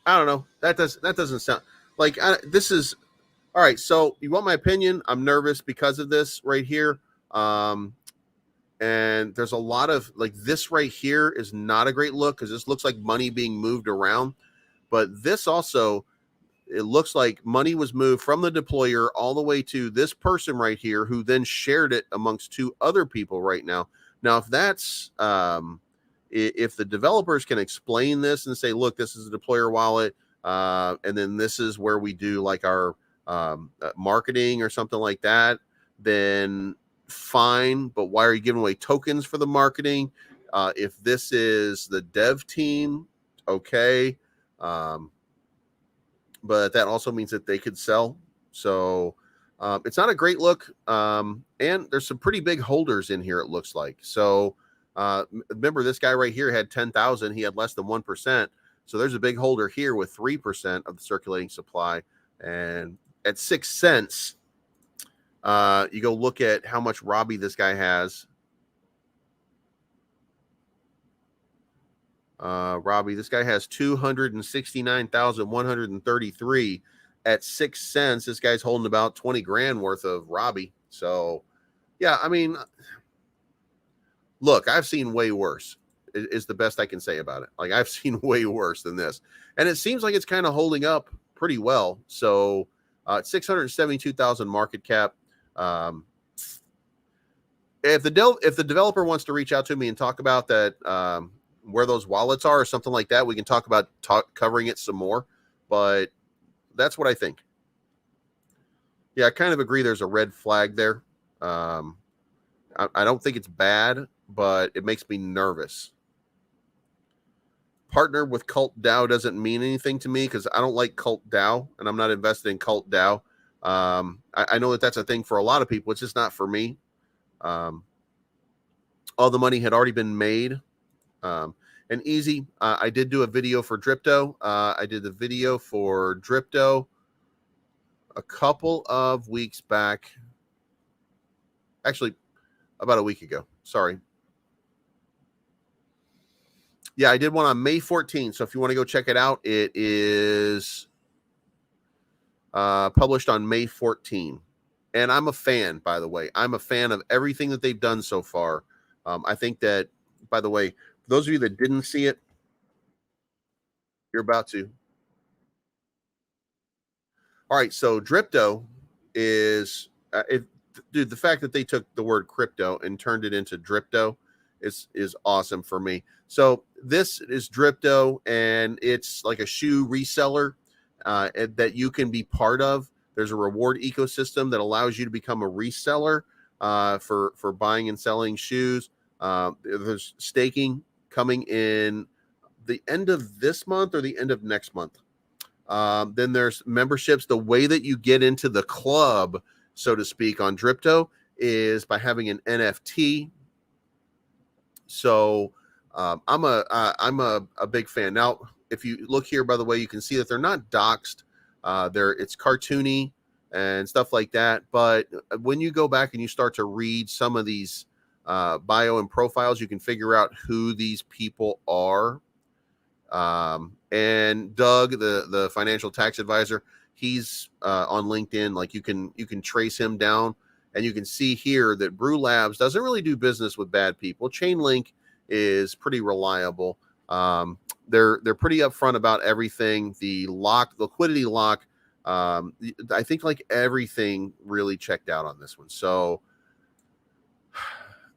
I don't know. That doesn't sound like this is all right. So you want my opinion? I'm nervous because of this right here. And there's a lot of like this right here is not a great look because this looks like money being moved around. But this also, it looks like money was moved from the deployer all the way to this person right here, who then shared it amongst two other people right now. Now, if that's if the developers can explain this and say, look, this is a deployer wallet, and then this is where we do like our marketing or something like that, then fine. But why are you giving away tokens for the marketing? If this is the dev team, okay. But that also means that they could sell. So it's not a great look. And there's some pretty big holders in here, it looks like. So remember, this guy right here had 10,000. He had less than 1%. So there's a big holder here with 3% of the circulating supply. And at 6 cents, you go look at how much Robbie this guy has. Robbie, this guy has 269,133 at 6 cents. This guy's holding about 20 grand worth of Robbie. So, yeah, I mean, look, I've seen way worse is the best I can say about it. Like, I've seen way worse than this. And it seems like it's kind of holding up pretty well. So, 672,000 market cap. If the developer wants to reach out to me and talk about that, where those wallets are or something like that, we can talk about covering it some more. But that's what I think. Yeah, I kind of agree there's a red flag there. I don't think it's bad, but it makes me nervous. Partner with Cult DAO doesn't mean anything to me because I don't like Cult DAO, and I'm not invested in Cult DAO. I know that that's a thing for a lot of people. It's just not for me. All the money had already been made. And easy. I did do a video for DRIPTO. I did the video for DRIPTO a couple of weeks back. Actually, about a week ago. Sorry. Yeah, I did one on May 14th. So if you want to go check it out, it is published on May 14th. And I'm a fan, by the way. I'm a fan of everything that they've done so far. I think that, by the way, those of you that didn't see it, you're about to. All right, so DRIPTO is dude. The fact that they took the word crypto and turned it into DRIPTO is awesome for me. So this is DRIPTO, and it's like a shoe reseller that you can be part of. There's a reward ecosystem that allows you to become a reseller for buying and selling shoes. There's staking coming in the end of this month or the end of next month. Then there's memberships. The way that you get into the club, so to speak, on DRIPTO is by having an NFT. So I'm a big fan. Now, if you look here, by the way, you can see that they're not doxed. It's cartoony and stuff like that. But when you go back and you start to read some of these bio and profiles, you can figure out who these people are. And Doug, the financial tax advisor, he's on LinkedIn. Like you can trace him down, and you can see here that Brew Labs doesn't really do business with bad people. Chainlink is pretty reliable. They're pretty upfront about everything. The liquidity lock, I think like everything really checked out on this one. So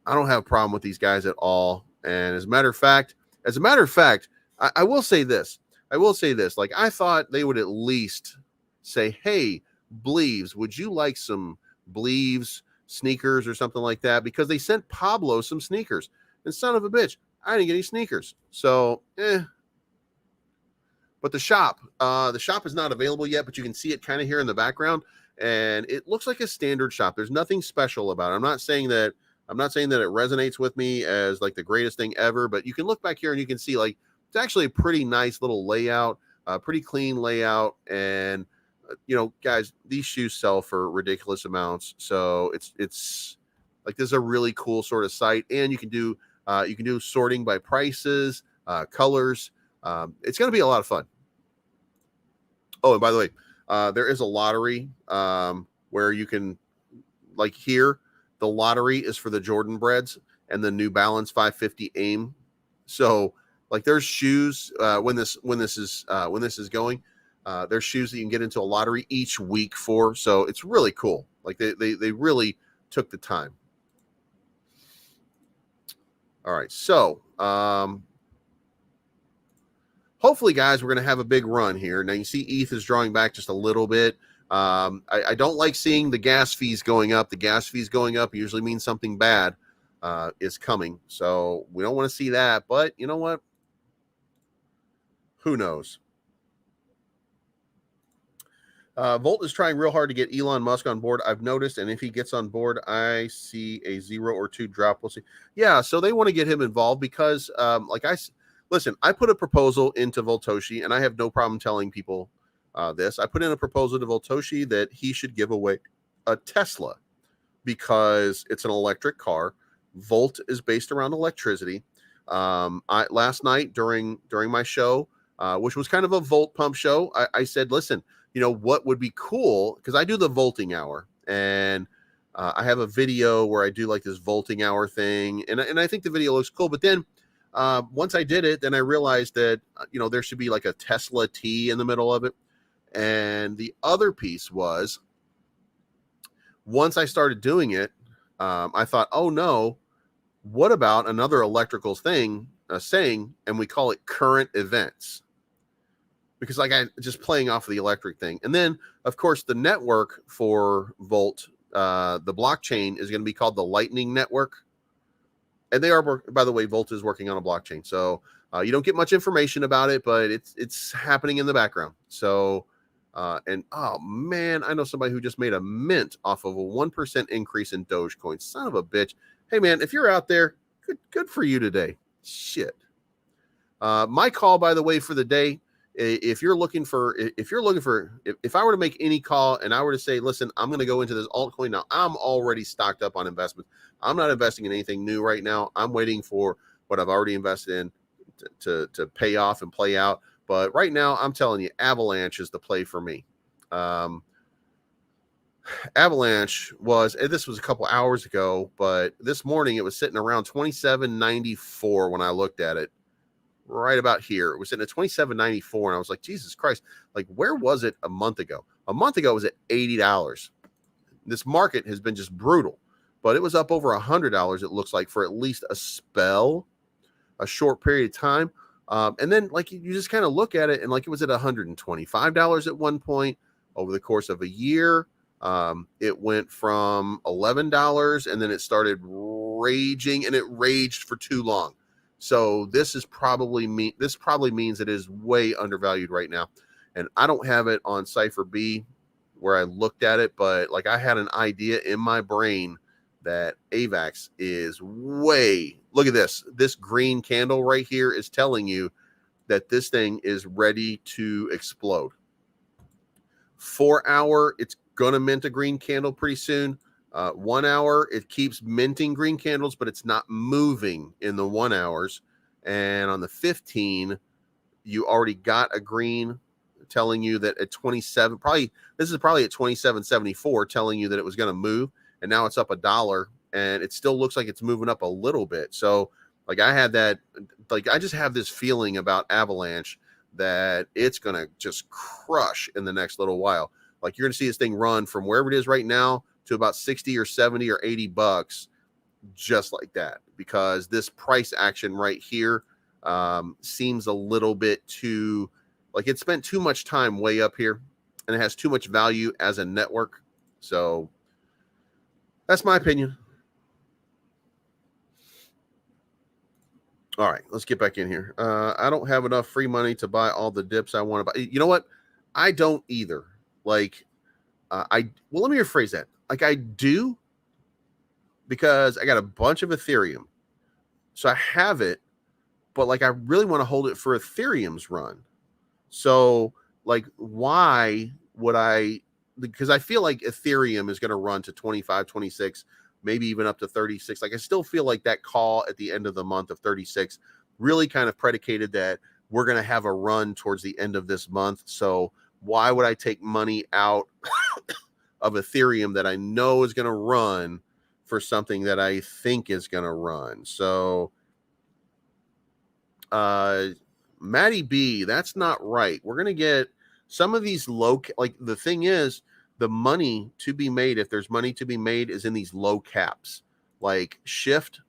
I don't have a problem with these guys at all. And as a matter of fact, I will say this. Like, I thought they would at least say, hey, Bleaves, would you like some Bleaves sneakers or something like that? Because they sent Pablo some sneakers. And son of a bitch, I didn't get any sneakers. So, But the shop is not available yet, but you can see it kind of here in the background. And it looks like a standard shop. There's nothing special about it. I'm not saying that it resonates with me as like the greatest thing ever, but you can look back here and you can see like it's actually a pretty nice little layout, pretty clean layout. And guys, these shoes sell for ridiculous amounts. So it's like this is a really cool sort of site, and you can do sorting by prices, colors. It's going to be a lot of fun. Oh, and by the way, there is a lottery where you can, like here, the lottery is for the Jordan Breads and the New Balance 550 AIM. So like there's shoes when this is going, there's shoes that you can get into a lottery each week for. So it's really cool. Like they really took the time. All right, so hopefully, guys, we're going to have a big run here. Now, you see ETH is drawing back just a little bit. I don't like seeing the gas fees going up. The gas fees going up usually means something bad is coming. So we don't want to see that. But you know what? Who knows? Volt is trying real hard to get Elon Musk on board, I've noticed. And if he gets on board, I see a 0 or 2 drop. We'll see. Yeah, so they want to get him involved because, listen, I put a proposal into Voltoshi, and I have no problem telling people this. I put in a proposal to Voltoshi that he should give away a Tesla because it's an electric car. Volt is based around electricity. Last night during my show, which was kind of a Volt pump show, I said, listen, you know what would be cool, because I do the volting hour, and I have a video where I do like this volting hour thing, and I think the video looks cool. But then once I did it, then I realized that there should be like a Tesla T in the middle of it. And the other piece was, once I started doing it, I thought, oh no, what about another electrical thing saying, and we call it current events? Because like I just playing off of the electric thing. And then of course the network for Volt, the blockchain is going to be called the Lightning Network. And they are, by the way, Volt is working on a blockchain. So you don't get much information about it, but it's happening in the background. So, and oh man, I know somebody who just made a mint off of a 1% increase in Dogecoin. Son of a bitch. Hey man, if you're out there, good for you today. Shit. My call, by the way, for the day, if I were to make any call and I were to say, listen, I'm going to go into this altcoin now, I'm already stocked up on investments. I'm not investing in anything new right now. I'm waiting for what I've already invested in to pay off and play out. But right now, I'm telling you, Avalanche is the play for me. Avalanche this was a couple hours ago, but this morning it was sitting around 27.94 when I looked at it. Right about here. It was sitting at 27.94, and I was like, Jesus Christ, like where was it a month ago? A month ago it was at $80. This market has been just brutal, but it was up over $100, it looks like, for at least a spell, a short period of time. And then like you just kind of look at it, and like it was at $125 at one point. Over the course of a year, it went from $11, and then it started raging, and it raged for too long. So this probably means it is way undervalued right now. And I don't have it on Cypher B where I looked at it, but like I had an idea in my brain that AVAX is look at this. This green candle right here is telling you that this thing is ready to explode. 4 hour, it's going to mint a green candle pretty soon. 1 hour, it keeps minting green candles, but it's not moving in the 1 hours. And on the 15, you already got a green telling you that at 27, this is probably at 27.74, telling you that it was going to move. And now it's up $1, and it still looks like it's moving up a little bit. So like I just have this feeling about Avalanche that it's going to just crush in the next little while. Like you're going to see this thing run from wherever it is right now to about 60 or 70 or $80, just like that, because this price action right here seems a little bit too, like it spent too much time way up here, and it has too much value as a network. So that's my opinion. All right, let's get back in here. I don't have enough free money to buy all the dips I want to buy. You know what? I don't either. Like, let me rephrase that. Like I do, because I got a bunch of Ethereum. So I have it, but like I really want to hold it for Ethereum's run. So like, why would I? Because I feel like Ethereum is going to run to 25, 26, maybe even up to 36. Like I still feel like that call at the end of the month of 36 really kind of predicated that we're going to have a run towards the end of this month. So why would I take money out of Ethereum that I know is going to run for something that I think is going to run? So, Matty B, that's not right. We're going to get some of these like the thing is, the money to be made, if there's money to be made, is in these low caps. Like Shift,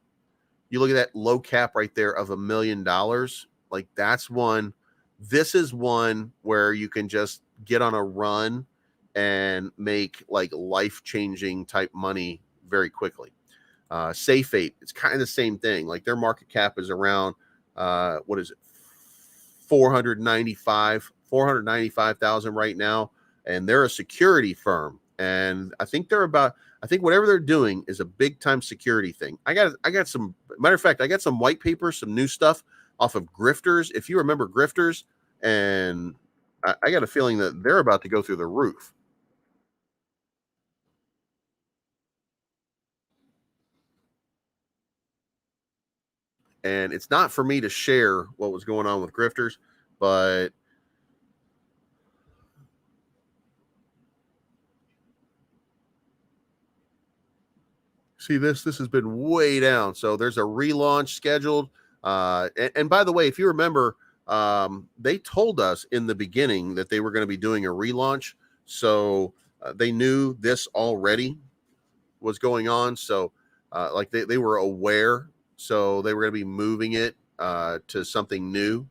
you look at that low cap right there of $1 million. Like that's one. This is one where you can just get on a run and make like life-changing type money very quickly. SafeApe, it's kind of the same thing. Like their market cap is around what is it, 495,000 right now, and they're a security firm, and I think whatever they're doing is a big time security thing. I got some, matter of fact, I got some white paper, some new stuff off of Grifters, if you remember Grifters, and I got a feeling that they're about to go through the roof. And it's not for me to share what was going on with Grifters, but see this has been way down. So there's a relaunch scheduled. And by the way, if you remember, they told us in the beginning that they were going to be doing a relaunch. So they knew this already was going on. So like they were aware. So they were going to be moving it to something new.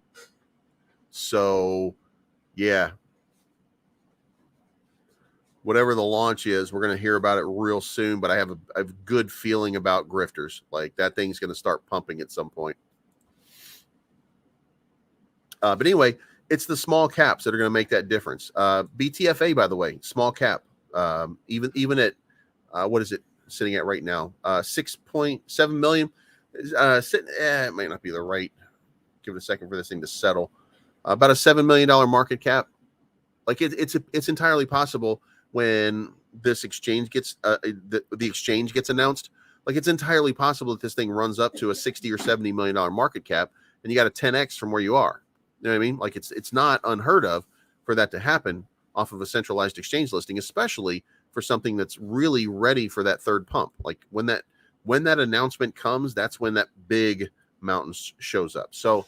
So yeah, whatever the launch is, we're going to hear about it real soon. But I have a good feeling about Grifters. Like that thing's going to start pumping at some point. But anyway, it's the small caps that are going to make that difference. BTFA, by the way, small cap, even at what is it sitting at right now? 6.7 million. It might not be the right. Give it a second for this thing to settle. About a $7 million market cap. Like it's entirely possible when this exchange gets the exchange gets announced. Like it's entirely possible that this thing runs up to a 60 or $70 million market cap, and you got a 10x from where you are. You know what I mean? Like it's not unheard of for that to happen off of a centralized exchange listing, especially for something that's really ready for that third pump. Like when that announcement comes, that's when that big mountain shows up. So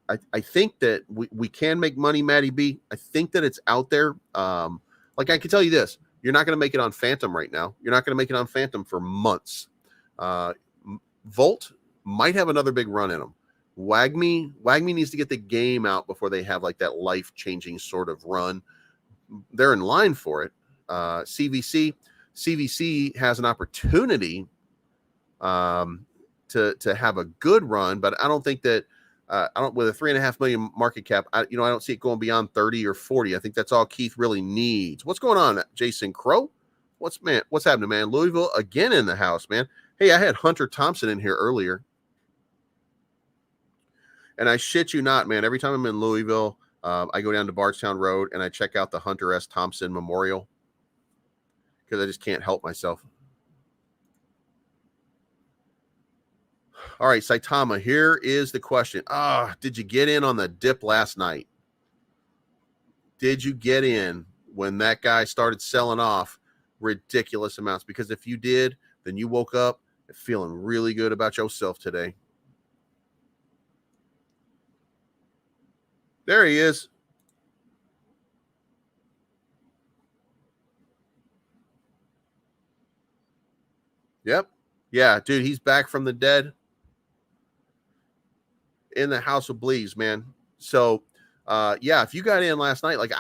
I think that we can make money, Matty B. I think that it's out there. Like I can tell you this, you're not going to make it on Phantom right now. You're not going to make it on Phantom for months. Volt might have another big run in them. WAGME needs to get the game out before they have like that life-changing sort of run. They're in line for it. CVC has an opportunity to have a good run, but I don't think that with a 3.5 million market cap, I don't see it going beyond 30 or 40. I think that's all Keith really needs. What's going on, Jason Crow? What's happening, man? Louisville again in the house, man. Hey, I had Hunter Thompson in here earlier. And I shit you not, man. Every time I'm in Louisville, I go down to Bardstown Road and I check out the Hunter S. Thompson Memorial because I just can't help myself. All right, Saitama, here is the question. Did you get in on the dip last night? Did you get in when that guy started selling off ridiculous amounts? Because if you did, then you woke up feeling really good about yourself today. There he is. Yep. Yeah, dude, he's back from the dead in the house of Bleaves, man. So, yeah, if you got in last night, like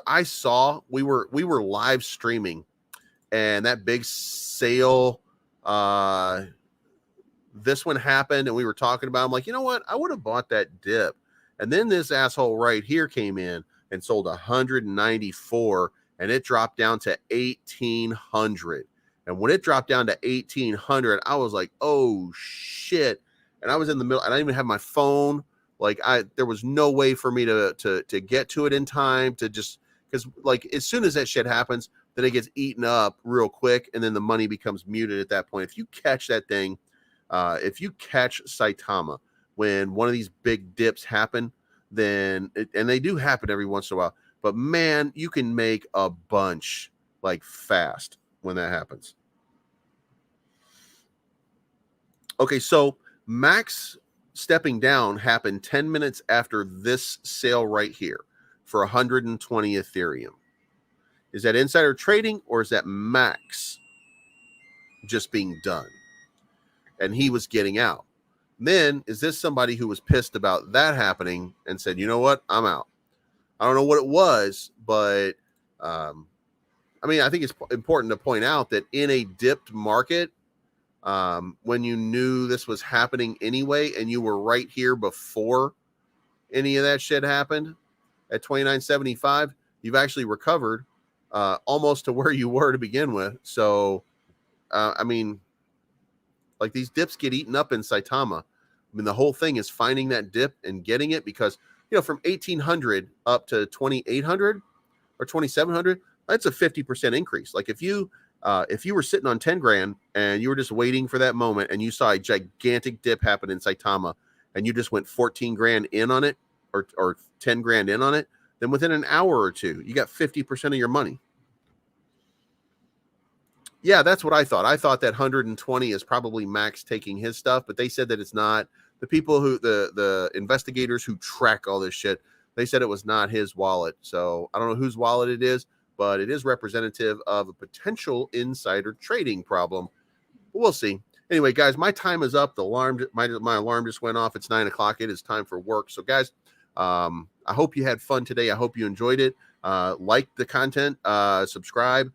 I saw we were live streaming, and that big sale, this one happened, and we were talking about. I'm like, you know what? I would have bought that dip. And then this asshole right here came in and sold 194, and it dropped down to 1,800. And when it dropped down to 1,800, I was like, oh shit. And I was in the middle, and I didn't even have my phone. Like there was no way for me to get to it in time to just, because like as soon as that shit happens, then it gets eaten up real quick, and then the money becomes muted at that point. If you catch that thing, if you catch Saitama when one of these big dips happen, then and they do happen every once in a while, but man, you can make a bunch like fast when that happens. Okay, so max stepping down happened 10 minutes after this sale right here for 120 Ethereum. Is that insider trading or is that max just being done? And he was getting out. Then is this somebody who was pissed about that happening and said, you know what, I'm out? I don't know what it was, but I mean, I think it's important to point out that in a dipped market, when you knew this was happening anyway, and you were right here before any of that shit happened at 29.75, you've actually recovered almost to where you were to begin with. So, I mean, like these dips get eaten up in Saitama. I mean, the whole thing is finding that dip and getting it because, you know, from 1,800 up to 2,800 or 2,700, that's a 50% increase. Like if you were sitting on 10 grand and you were just waiting for that moment and you saw a gigantic dip happen in Saitama and you just went 14 grand in on it or 10 grand in on it, then within an hour or two, you got 50% of your money. Yeah, that's what I thought. I thought that 120 is probably Max taking his stuff, but they said that it's not. The people who, the investigators who track all this shit, they said it was not his wallet. So I don't know whose wallet it is, but it is representative of a potential insider trading problem. But we'll see. Anyway, guys, my time is up. The alarm, my alarm just went off. It's 9 o'clock. It is time for work. So, guys, I hope you had fun today. I hope you enjoyed it. Like the content, subscribe,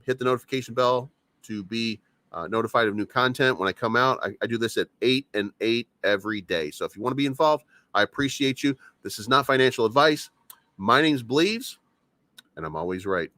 hit the notification bell to be notified of new content when I come out. I do this at 8 and 8 every day. So if you want to be involved, I appreciate you. This is not financial advice. My name's Bleaves, and I'm always right.